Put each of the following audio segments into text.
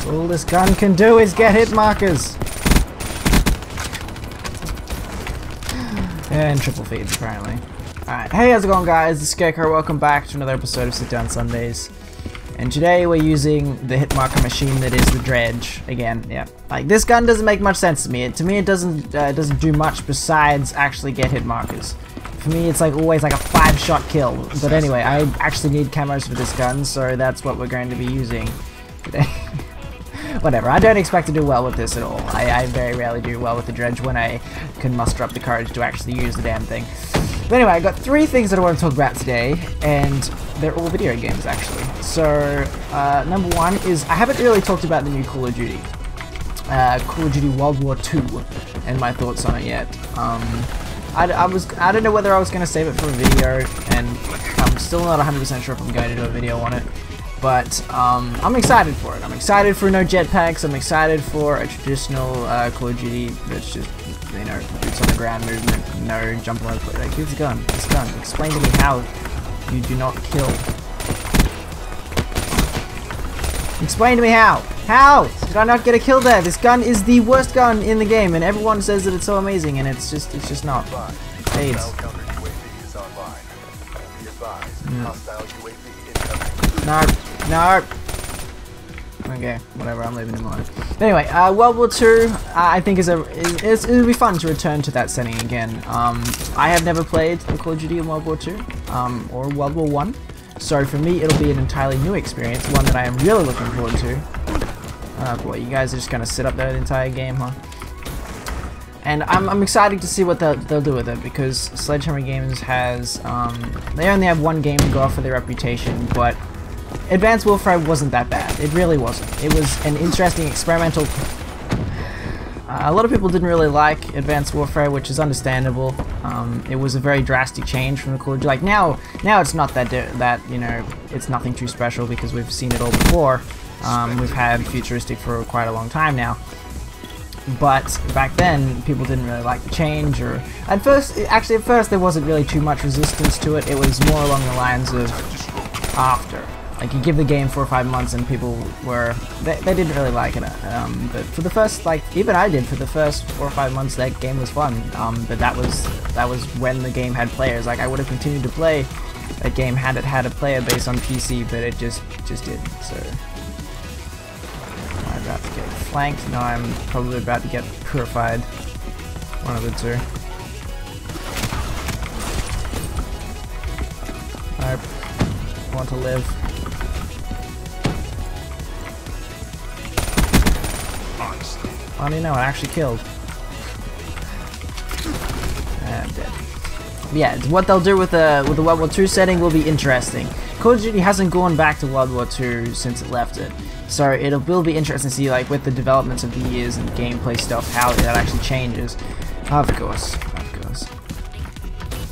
All this gun can do is get hit markers. And triple feeds, apparently. Alright, hey, how's it going, guys? It's Scarecrow. Welcome back to another episode of Sitdown Sundays. And today we're using the hit marker machine that is the dredge. Again, yeah. Like, this gun doesn't make much sense to me. To me, it doesn't do much besides actually get hit markers. For me, it's like always like a 5-shot kill. But anyway, I actually need camos for this gun, so that's what we're going to be using today. Whatever, I don't expect to do well with this at all. I very rarely do well with the dredge when I can muster up the courage to actually use the damn thing. But anyway, I got 3 things that I want to talk about today, and they're all video games actually. So, number 1 is, I haven't really talked about the new Call of Duty. Call of Duty World War II, and my thoughts on it yet. I don't know whether I was going to save it for a video, and I'm still not 100% sure if I'm going to do a video on it. But I'm excited for it. I'm excited for no jetpacks. I'm excited for a traditional Call of Duty that's just, you know, boots on the ground movement, no jumping over. Like, here's the gun. This gun. Explain to me how you do not kill. Explain to me how. How did I not get a kill there? This gun is the worst gun in the game, and everyone says that it's so amazing, and it's just not. AIDS. No. No. Okay, whatever. I'm leaving him alone. Anyway, World War II, I think it'll be fun to return to that setting again. I have never played Call of Duty in World War II, or World War I, so for me it'll be an entirely new experience, one that I am really looking forward to. Oh boy, you guys are just gonna sit up there the entire game, huh? And I'm excited to see what they'll do with it, because Sledgehammer Games has, they only have one game to go off for their reputation, but Advanced Warfare wasn't that bad. It really wasn't. It was an interesting experimental. A lot of people didn't really like Advanced Warfare, which is understandable. It was a very drastic change from the Call of Duty. Like now it's not that you know, it's nothing too special because we've seen it all before. We've had futuristic for quite a long time now. But back then, people didn't really like the change, or at first there wasn't really too much resistance to it. It was more along the lines of after. Like, you give the game 4 or 5 months and people were, they didn't really like it, but for the first, like, even I did, for the first 4 or 5 months that game was fun, but that was when the game had players. Like, I would have continued to play that game had it had a player base on PC, but it just didn't, so. Am I about to get flanked? No, I'm probably about to get purified. One of the two. I want to live. How do you know? I actually killed. I'm dead. Yeah, what they'll do with the World War II setting will be interesting. Call of Duty hasn't gone back to World War II since it left it, so it will be interesting to see, like, with the developments of the years and gameplay stuff, how that actually changes. Of course.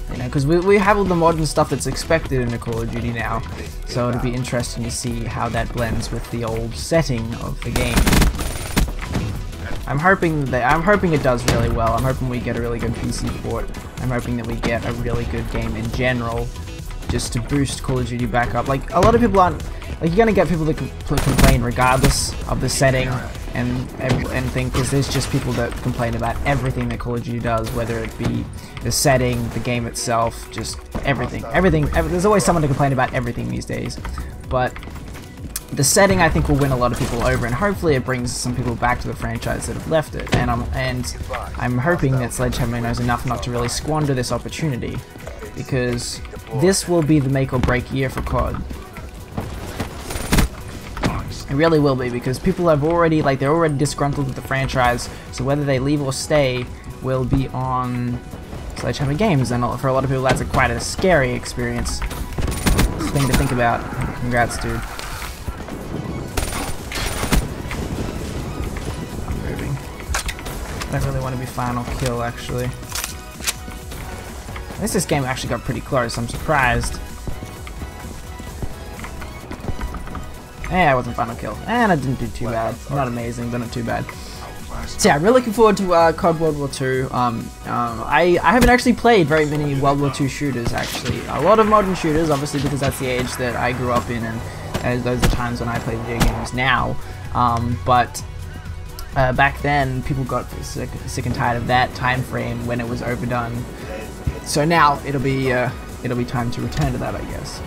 You know, because we have all the modern stuff that's expected in a Call of Duty now, so it'll be interesting to see how that blends with the old setting of the game. I'm hoping it does really well. I'm hoping we get a really good PC port. I'm hoping that we get a really good game in general, just to boost Call of Duty back up. Like, a lot of people aren't, like, you're gonna get people that complain regardless of the setting and think, because there's just people that complain about everything that Call of Duty does, whether it be the setting, the game itself, just everything. There's always someone to complain about everything these days, but the setting, I think, will win a lot of people over, and hopefully it brings some people back to the franchise that have left it. And I'm hoping that Sledgehammer knows enough not to really squander this opportunity, because this will be the make or break year for COD. It really will be, because people have already, like, they're already disgruntled with the franchise, so whether they leave or stay will be on Sledgehammer Games, and for a lot of people that's quite a scary experience. Thing to think about. Congrats, dude. I don't really want to be final kill, actually. At least this game actually got pretty close. I'm surprised. Hey, I wasn't final kill. And I didn't do too bad. Not amazing, but not too bad. So yeah, I'm really looking forward to COD World War 2. I haven't actually played very many World War 2 shooters actually. A lot of modern shooters, obviously because that's the age that I grew up in, and those are the times when I play video games now. But back then, people got sick and tired of that time frame when it was overdone. So now it'll be time to return to that, I guess.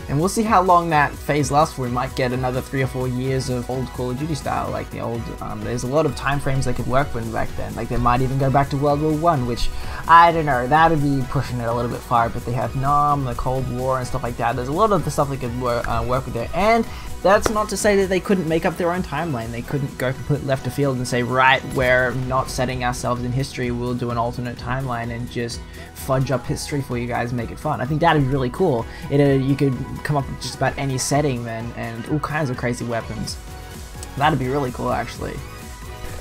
And we'll see how long that phase lasts for. We might get another 3 or 4 years of old Call of Duty style, like the old, there's a lot of time frames they could work with back then. Like they might even go back to World War 1, which, I don't know, that would be pushing it a little bit far, but they have Nam, the Cold War and stuff like that. There's a lot of the stuff they could work with there. And that's not to say that they couldn't make up their own timeline. They couldn't go completely left of field and say, right, we're not setting ourselves in history, we'll do an alternate timeline and just fudge up history for you guys, make it fun. I think that'd be really cool. You could come up with just about any setting then, and all kinds of crazy weapons. That'd be really cool, actually.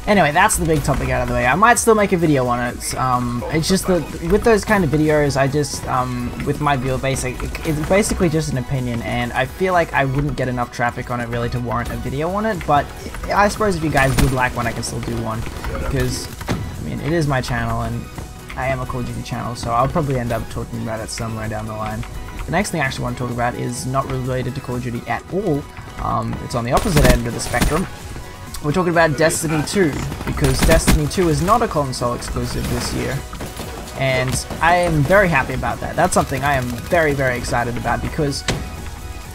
Anyway, that's the big topic out of the way. I might still make a video on it. It's just that with those kind of videos, I just, with my viewer base, it's basically just an opinion, and I feel like I wouldn't get enough traffic on it really to warrant a video on it, but I suppose if you guys would like one, I can still do one, because, I mean, it is my channel, and I am a Call of Duty channel, so I'll probably end up talking about it somewhere down the line. The next thing I actually want to talk about is not related to Call of Duty at all. It's on the opposite end of the spectrum. We're talking about Destiny 2, because Destiny 2 is not a console exclusive this year, and I am very happy about that. That's something I am very, very excited about, because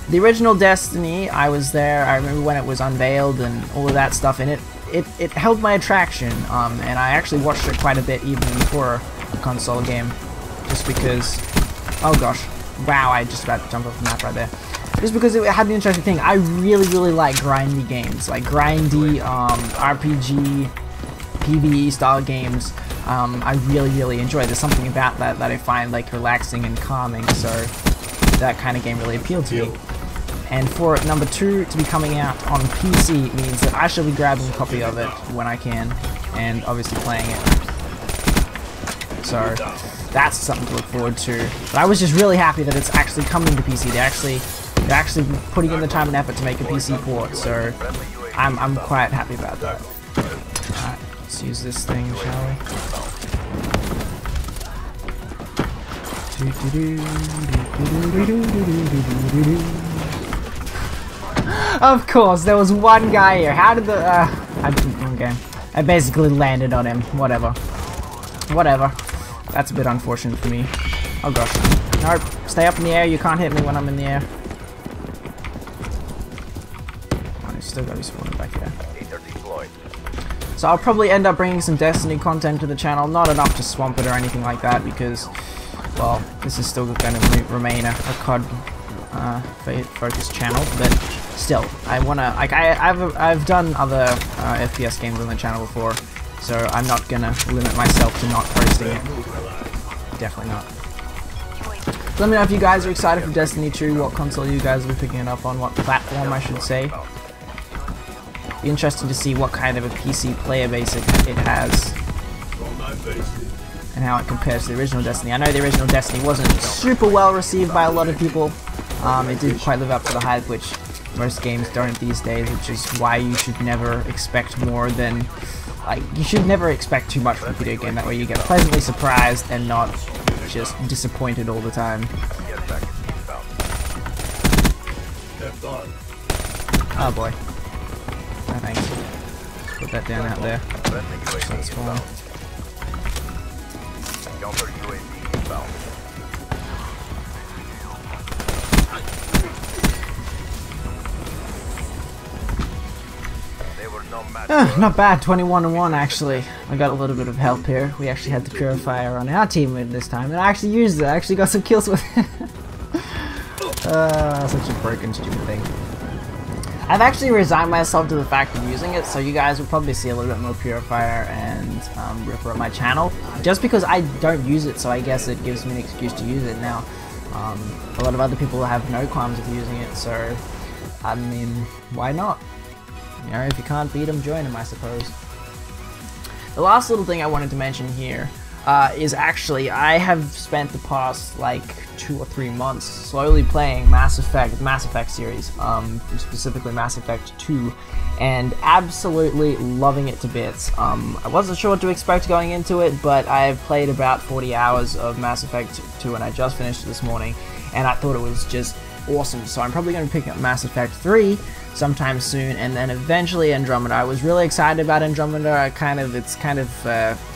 the original Destiny, I was there, I remember when it was unveiled and all of that stuff, and it held my attraction, and I actually watched it quite a bit even before a console game, just because, oh gosh, wow, I just about jumped off the map right there. Just because it had an interesting thing. I really, really like grindy games, like grindy RPG, PvE style games. I really, really enjoy. There's something about that I find like relaxing and calming. So that kind of game really appealed to me. And for number 2 to be coming out on PC means that I shall be grabbing a copy of it when I can, and obviously playing it. So that's something to look forward to. But I was just really happy that it's actually coming to PC. They're actually putting in the time and effort to make a PC port, so I'm quite happy about that. Alright, let's use this thing, shall we? Of course, there was one guy here. How did the okay. I basically landed on him. Whatever. That's a bit unfortunate for me. Oh gosh. Nope. Stay up in the air. You can't hit me when I'm in the air. Still gotta be spawning back here. So I'll probably end up bringing some Destiny content to the channel, not enough to swamp it or anything like that, because, well, this is still going to remain a COD focused channel, but still, I wanna, like, I've done other FPS games on the channel before, so I'm not gonna limit myself to not posting it. Definitely not. Let me know if you guys are excited for Destiny 2, what console you guys will be picking it up on, what platform I should say. Be interesting to see what kind of a PC player base it has, and how it compares to the original Destiny. I know the original Destiny wasn't super well received by a lot of people. It didn't quite live up to the hype, which most games don't these days, which is why you should never expect more than, like, you should never expect too much from a video game. That way you get pleasantly surprised and not just disappointed all the time. Oh boy. Oh, thanks. Put that down out there. That's fine. Not bad, 21-1 actually. I got a little bit of help here. We actually had the Purifier on our team this time, and I actually used it. I actually got some kills with it. Such a broken, stupid thing. I've actually resigned myself to the fact of using it, so you guys will probably see a little bit more Purifier and Ripper on my channel, just because I don't use it, so I guess it gives me an excuse to use it now. A lot of other people have no qualms with using it, so I mean, why not? You know, if you can't beat them, join them, I suppose. The last little thing I wanted to mention here, is actually I have spent the past like 2 or 3 months slowly playing Mass Effect series, specifically Mass Effect 2, and absolutely loving it to bits. I wasn't sure what to expect going into it, but I've played about 40 hours of Mass Effect 2 and I just finished it this morning, and I thought it was just awesome. So I'm probably going to pick up Mass Effect 3 sometime soon, and then eventually Andromeda. I was really excited about Andromeda. It's kind of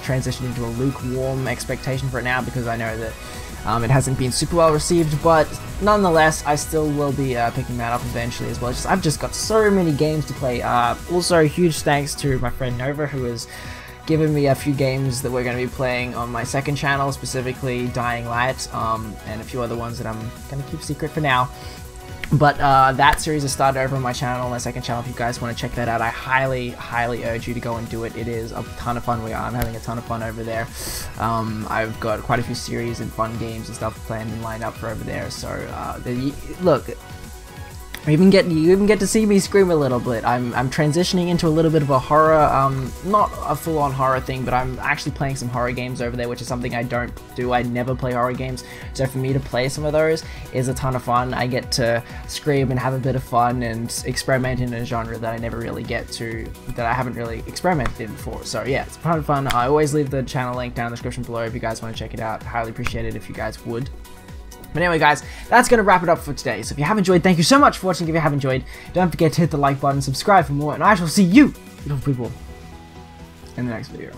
transitioned into a lukewarm expectation for it now, because I know that it hasn't been super well received, but nonetheless, I still will be picking that up eventually as well. I've just got so many games to play. Also, huge thanks to my friend Nova, who has given me a few games that we're going to be playing on my second channel, specifically Dying Light, and a few other ones that I'm going to keep secret for now. But that series has started over on my channel, my second channel. If you guys want to check that out, I highly urge you to go and do it. It is a ton of fun. I'm having a ton of fun over there. I've got quite a few series and fun games and stuff planned and lined up for over there. So look, you even get to see me scream a little bit. I'm transitioning into a little bit of a horror, not a full-on horror thing, but I'm actually playing some horror games over there, which is something I don't do. I never play horror games, so for me to play some of those is a ton of fun. I get to scream and have a bit of fun and experiment in a genre that I never really that I haven't really experimented in before. So yeah, it's a ton of fun. I always leave the channel link down in the description below if you guys want to check it out. Highly appreciate it if you guys would. But anyway, guys, that's going to wrap it up for today. So if you have enjoyed, thank you so much for watching. If you have enjoyed, don't forget to hit the like button, subscribe for more, and I shall see you, little people, in the next video.